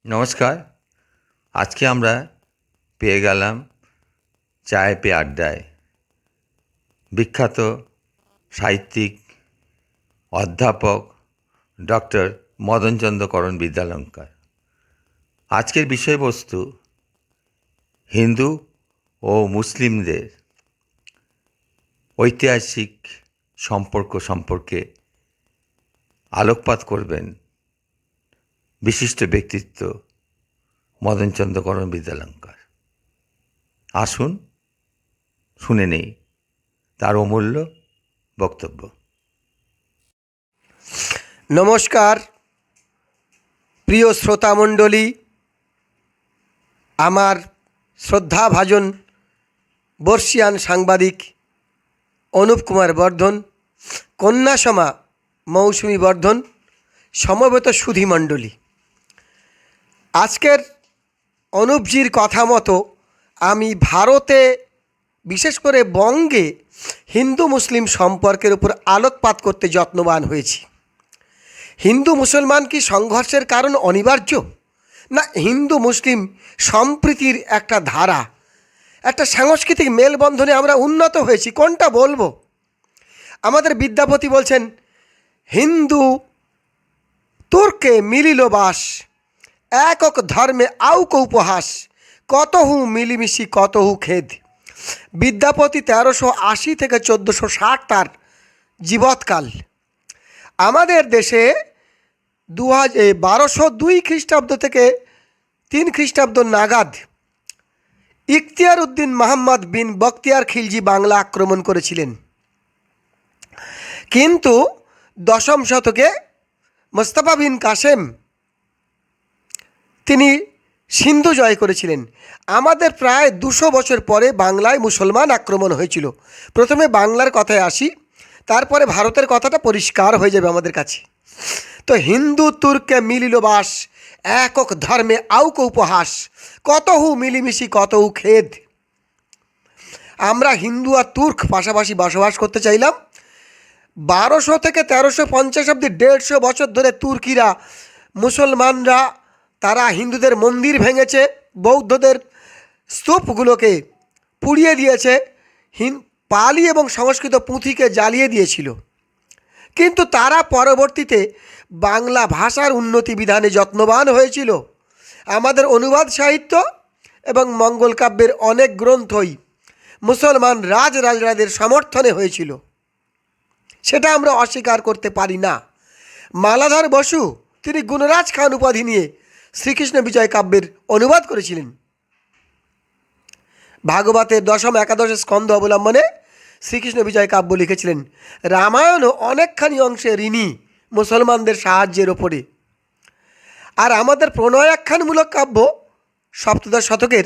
নমস্কার। আজকে আমরা পেয়ে গেলাম চায়ে পে আড্ডায় বিখ্যাত সাহিত্যিক অধ্যাপক ডক্টর মদনচন্দ্র করণ বিদ্যালঙ্কার। আজকের বিষয়বস্তু হিন্দু ও মুসলিমদের ঐতিহাসিক সম্পর্কে আলোকপাত করবেন বিশিষ্ট ব্যক্তিত্ব মদনচন্দ্র করণ বিদ্যালঙ্কার। আসুন শুনে নেই তার অমূল্য বক্তব্য। নমস্কার প্রিয় শ্রোতামণ্ডলী, আমার শ্রদ্ধাভাজন বর্ষিয়ান সাংবাদিক অনুপ কুমার বর্ধন, কন্যাসমা মৌসুমী বর্ধন, সমবেত সুধীমণ্ডলী, আজকের অনুপজির কথা মতো আমি ভারতে, বিশেষ করে বঙ্গে হিন্দু মুসলিম সম্পর্কের উপর আলোকপাত করতে যত্নবান হয়েছি। হিন্দু মুসলমান কি সংঘর্ষের কারণ অনিবার্য, না হিন্দু মুসলিম সম্প্রীতির একটা ধারা, একটা সাংস্কৃতিক মেলবন্ধনে আমরা উন্নত হয়েছি? কোনটা বলবো? আমাদের বিদ্যাপতি বলছেন, হিন্দু তুর্কে মিলিল বাস, একক ধর্মে আউক উপহাস, কতহু মিলিমিশি কতহু খেদ। বিদ্যাপতি 1380 থেকে 1460 তার জীবৎকাল। আমাদের দেশে 1202 খ্রিস্টাব্দ থেকে 3 খ্রিস্টাব্দ নাগাদ ইখতিয়ার উদ্দিন মোহাম্মদ বিন বখতিয়ার খিলজি বাংলা আক্রমণ করেছিলেন, কিন্তু 10ম শতকে মোস্তফা বিন কাসেম তিনি সিন্ধু জয় করেছিলেন। আমাদের প্রায় 200 বছর পরে বাংলায় মুসলমান আক্রমণ হয়েছিল। প্রথমে বাংলার কথায় আসি, তারপরে ভারতের কথাটা পরিষ্কার হয়ে যাবে আমাদের কাছে। তো হিন্দু তুর্কে মিলিল বাস, একক ধর্মে আউক উপহাস, কতহু মিলিমিশি কতহু খেদ। আমরা হিন্দু আর তুর্ক পাশাপাশি বসবাস করতে চাইলাম। 1200 থেকে 1350 অব্দি 150 বছর ধরে তুর্কিরা, মুসলমানরা তারা হিন্দুদের মন্দির ভেঙেছে, বৌদ্ধদের স্তূপগুলোকে পুড়িয়ে দিয়েছে, পালি এবং সংস্কৃত পুঁথিকে জ্বালিয়ে দিয়েছিল। কিন্তু তারা পরবর্তীতে বাংলা ভাষার উন্নতি বিধানে যত্নবান হয়েছিল। আমাদের অনুবাদ সাহিত্য এবং মঙ্গল কাব্যের অনেক গ্রন্থই মুসলমান রাজরাজরাদের সমর্থনে হয়েছিল, সেটা আমরা অস্বীকার করতে পারি না। মালাধর বসু তিনি গুণরাজ খান উপাধি নিয়ে শ্রীকৃষ্ণ বিজয় কাব্যের অনুবাদ করেছিলেন। ভাগবতের 10ম 11 স্কন্ধ অবলম্বনে শ্রীকৃষ্ণ বিজয় কাব্য লিখেছিলেন। রামায়ণও অনেকখানি অংশে ঋণী মুসলমানদের সাহায্যের ওপরে। আর আমাদের প্রণয়াখ্যানমূলক কাব্য 7দশ শতকের,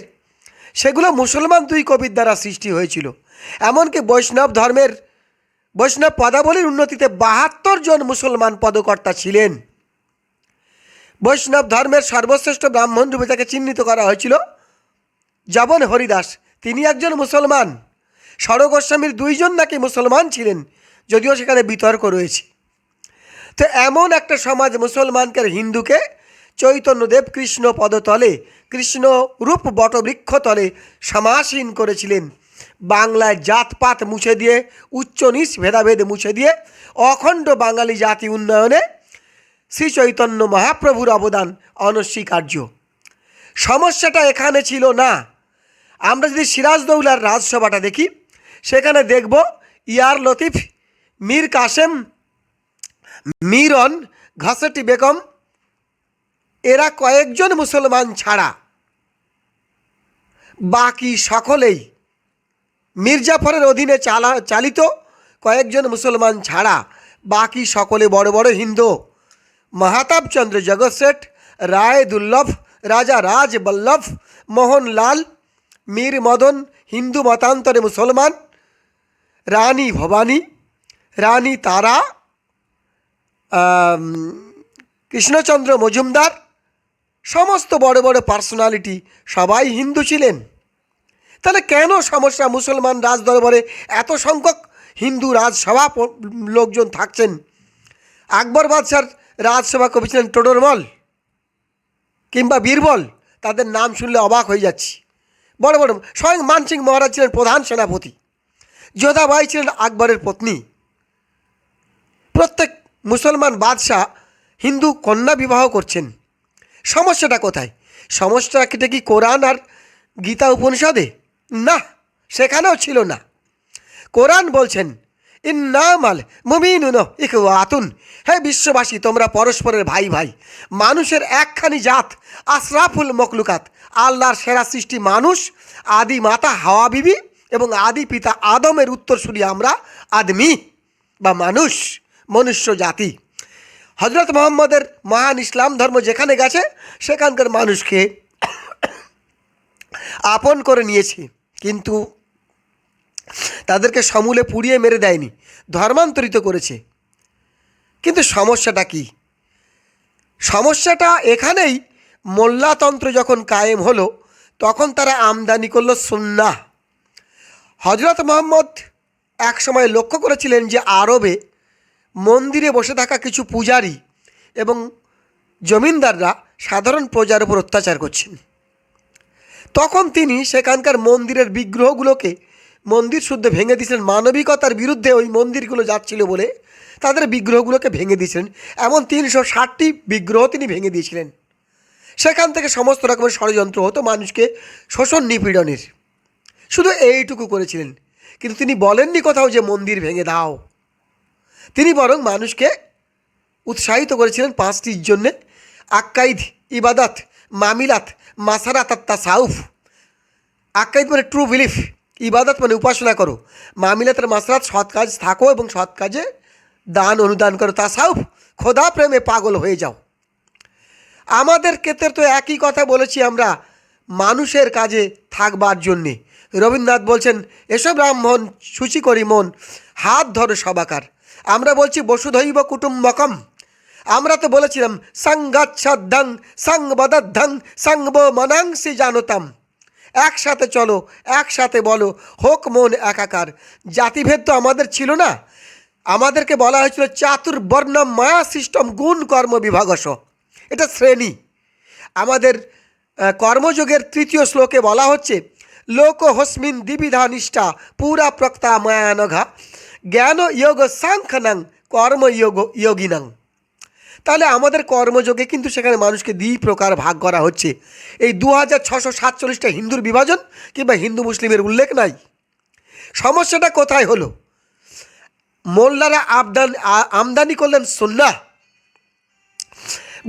সেগুলো মুসলমান 2 কবির দ্বারা সৃষ্টি হয়েছিল। এমনকি বৈষ্ণব পদাবলীর উন্নতিতে 72 জন মুসলমান পদকর্তা ছিলেন। বৈষ্ণব ধর্মের সর্বশ্রেষ্ঠ ব্রাহ্মণ রূপে তাকে চিহ্নিত করা হয়েছিল জবন হরিদাস, তিনি একজন মুসলমান। ষড় গোস্বামীর 2 জন নাকি মুসলমান ছিলেন, যদিও সেখানে বিতর্ক রয়েছে। তো এমন একটা সমাজ মুসলমানকে, হিন্দুকে চৈতন্যদেব কৃষ্ণ পদতলে, কৃষ্ণ রূপ বটবৃক্ষ তলে সমাসীন করেছিলেন। বাংলায় জাতপাত মুছে দিয়ে, উচ্চ নীচ ভেদাভেদ মুছে দিয়ে অখণ্ড বাঙালি জাতি উন্নয়নে শ্রী চৈতন্য মহাপ্রভুর অবদান অনস্বীকার্য। সমস্যাটা এখানে ছিল না। আমরা যদি সিরাজদৌলার রাজসভাটা দেখি, সেখানে দেখব ইয়ার লতিফ, মীর কাসেম, মিরন, ঘসেটি বেগম, এরা কয়েকজন মুসলমান ছাড়া বাকি সকলেই, মির্জাফরের অধীনে চালিত কয়েকজন মুসলমান ছাড়া বাকি সকলে বড় বড় হিন্দু। মাহাতাবচন্দ্র জগৎ শেঠ, রায় দুর্লভ, রাজা রাজ বল্লভ, মোহনলাল, মীর মদন হিন্দু মতান্তরে মুসলমান, রানী ভবানী, রানী তারা, কৃষ্ণচন্দ্র মজুমদার, সমস্ত বড় বড় পার্সোনালিটি সবাই হিন্দু ছিলেন। তাহলে কেন সমস্যা? মুসলমান রাজ দরবারে এত সংখ্যক হিন্দু রাজসভা লোকজন থাকছেন। আকবর বাদশার রাজসভা কবি ছিলেন টোডরমল। কিংবা বীরবল, তাদের নাম শুনলে অবাক হয়ে যাচ্ছি। বড় বড় স্বয়ং মানসিং মহারাজ ছিলেন প্রধান সেনাপতি, যোধাবাই ছিলেন আকবরের পত্নী। প্রত্যেক মুসলমান বাদশাহ হিন্দু কন্যা বিবাহ করছেন। সমস্যাটা কোথায়? সমস্যাটা কি কোরআন আর গীতা উপনিষদে? না, সেখানেও ছিল না। কোরআন বলছেন ইন্নামাল মুমিনুন ইখওয়াতুন, হে বিশ্ববাসী তোমরা পরস্পরের ভাই ভাই। মানুষের একখানি জাত, আশরাফুল মখলুকাত, আল্লাহর সেরা সৃষ্টি মানুষ, আদি মাতা হাওয়া বিবি এবং আদি পিতা আদমের উত্তরসূরি আমরা আদমি বা মানুষ, মনুষ্য জাতি। হজরত মোহাম্মদের মহান ইসলাম ধর্ম যেখানে গেছে সেখানকার মানুষকে আপন করে নিয়েছে, কিন্তু তাদেরকে সমূলে পুড়িয়ে মেরে দেয়নি, ধর্মান্তরিত করেছে। কিন্তু সমস্যাটা কি? সমস্যাটা এখানেই, মোল্লাতন্ত্র যখন কায়েম হলো তখন তারা আমদানি করলো সুন্নাহ। হজরত মোহাম্মদ এক সময় লক্ষ্য করেছিলেন যে আরবে মন্দিরে বসে থাকা কিছু পূজারী এবং জমিনদাররা সাধারণ প্রজার উপর অত্যাচার করছেন। তখন তিনি সেখানকার মন্দিরের বিগ্রহগুলোকে মন্দির শুদ্ধ ভেঙে দিয়েছিলেন। মানবিকতার বিরুদ্ধে ওই মন্দিরগুলো যাচ্ছিল বলে তাদের বিগ্রহগুলোকে ভেঙে দিয়েছিলেন। এমন 360টি বিগ্রহ তিনি ভেঙে দিয়েছিলেন। সেখান থেকে সমস্ত রকমের ষড়যন্ত্র হতো মানুষকে শোষণ নিপীড়নের। শুধু এইটুকু করেছিলেন, কিন্তু তিনি বলেননি কোথাও যে মন্দির ভেঙে দাও। তিনি বরং মানুষকে উৎসাহিত করেছিলেন 5টির জন্যে: আক্কাইদ, ইবাদত, মামিলাত, মাসারাত আর তাসাউফ। আক্কাইদ মানে ট্রু বিলিফ, ইবাদত মানে উপাসনা করো, মামিলাত আর মাসারাত সৎ কাজ থাকো এবং সৎ কাজে দান অনুদান করো, তাসাউফ খোদা প্রেমে পাগল হয়ে যাও। আমাদের ক্ষেত্রে তো একই কথা বলেছি আমরা, মানুষের কাজে থাকবার জন্যে। রবীন্দ্রনাথ বলছেন এসব ব্রাহ্মণ সূচি করি মন, হাত ধরো সবাকার। আমরা বলছি বসুধৈব কুটুম্বকম। আমরা তো বলেছিলাম সঙ্গাচ্ছাদ্ধাং সঙ্গবদধ্বং সঙ্গব মনাংসি জানতাম। একসাথে চলো, একসাথে বলো, হোক মন একাকার। জাতিভেদ তো আমাদের ছিল না। আমাদেরকে বলা হয়েছিল চাতুর্বর্ণম মায়া সৃষ্টম গুণ কর্ম বিভাগস। এটা শ্রেণী। আমাদের কর্মযোগের 3য় শ্লোকে বলা হচ্ছে লোক হস্মিন দ্বিবিধা নিষ্ঠা পুরা প্রক্তা মায়ানঘা জ্ঞান যোগ সাংখ্যনাং কর্ম যোগিনাং। তাহলে আমাদের কর্মযোগে কিন্তু সেখানে মানুষকে 2 প্রকার ভাগ করা হচ্ছে। এই 2647টা হিন্দুর বিভাজন কিংবা হিন্দু মুসলিমের উল্লেখ নাই। সমস্যাটা কোথায় হলো? মোল্লারা আমদানি করলেন সুন্নাহ।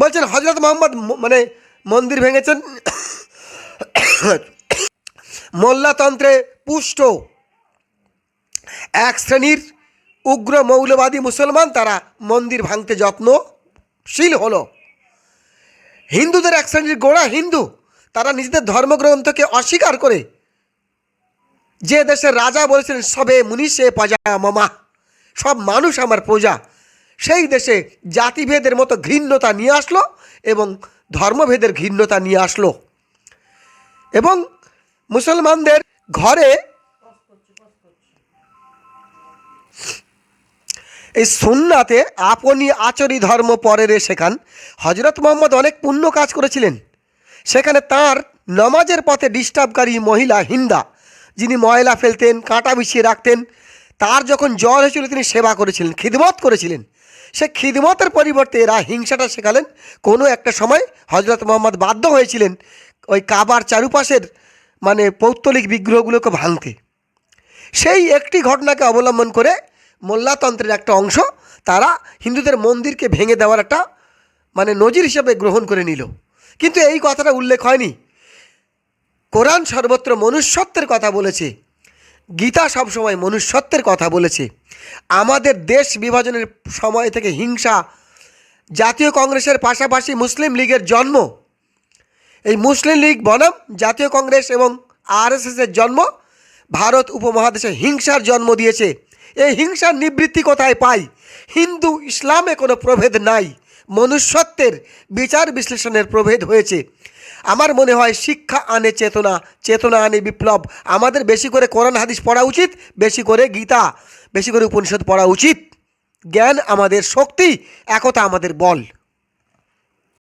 বলছেন হজরত মোহাম্মদ মানে মন্দির ভেঙেছেন, মোল্লাতন্ত্রে পুষ্ট এক শ্রেণীর উগ্র মৌলবাদী মুসলমান তারা মন্দির ভাঙতে যত্নশীল হলো। হিন্দুদের এক শ্রেণীর গোড়া হিন্দু তারা নিজেদের ধর্মগ্রন্থকে অস্বীকার করে যে দেশের রাজা বলেছিলেন সবে মুনিষে প্রজা মামা, সব মানুষ আমার প্রজা, সেই দেশে জাতিভেদের মতো ঘৃণ্যতা নিয়ে আসলো এবং ধর্মভেদের ঘৃণ্যতা নিয়ে আসলো। এবং মুসলমানদের ঘরে এই সুন্নাতে আপনি আচরি ধর্ম পরেরে শেখান। হজরত মোহাম্মদ অনেক পুণ্য কাজ করেছিলেন। সেখানে তার নমাজের পথে ডিস্টার্বকারী মহিলা হিন্দা, যিনি ময়লা ফেলতেন, কাঁটা বিছিয়ে রাখতেন, তার যখন জ্বর হয়েছিল তিনি সেবা করেছিলেন, খিদমত করেছিলেন। সে খিদমতের পরিবর্তে এরা হিংসাটা শেখালেন। কোনো একটা সময় হজরত মোহাম্মদ বাধ্য হয়েছিলেন ওই কাবার চারুপাশের মানে পৌত্তলিক বিগ্রহগুলোকে ভাঙতে। সেই একটি ঘটনাকে অবলম্বন করে মোল্লাতন্ত্রের একটা অংশ তারা হিন্দুদের মন্দিরকে ভেঙে দেওয়ার একটা মানে নজির হিসেবে গ্রহণ করে নিল। কিন্তু এই কথাটা উল্লেখ হয়নি। কোরআন সর্বত্র মনুষ্যত্বের কথা বলেছে, গীতা সবসময় মনুষ্যত্বের কথা বলেছে। আমাদের দেশ বিভাজনের সময় থেকে হিংসা, জাতীয় কংগ্রেসের পাশাপাশি মুসলিম লীগের জন্ম। এই মুসলিম লীগ বনাম জাতীয় কংগ্রেস এবং আরএসএসের জন্ম ভারত উপমহাদেশে হিংসার জন্ম দিয়েছে। এই হিংসার নিবৃত্তি কোথায় পাই? হিন্দু ইসলামে কোনো প্রভেদ নাই, মনুষ্যত্বের বিচার বিশ্লেষণের প্রভেদ হয়েছে। আমার মনে হয় শিক্ষা আনে চেতনা, চেতনা আনে বিপ্লব। আমাদের বেশি করে কোরআন হাদিস পড়া উচিত, বেশি করে গীতা, বেশি করে উপনিষদ পড়া উচিত। জ্ঞান আমাদের শক্তি, একতা আমাদের বল।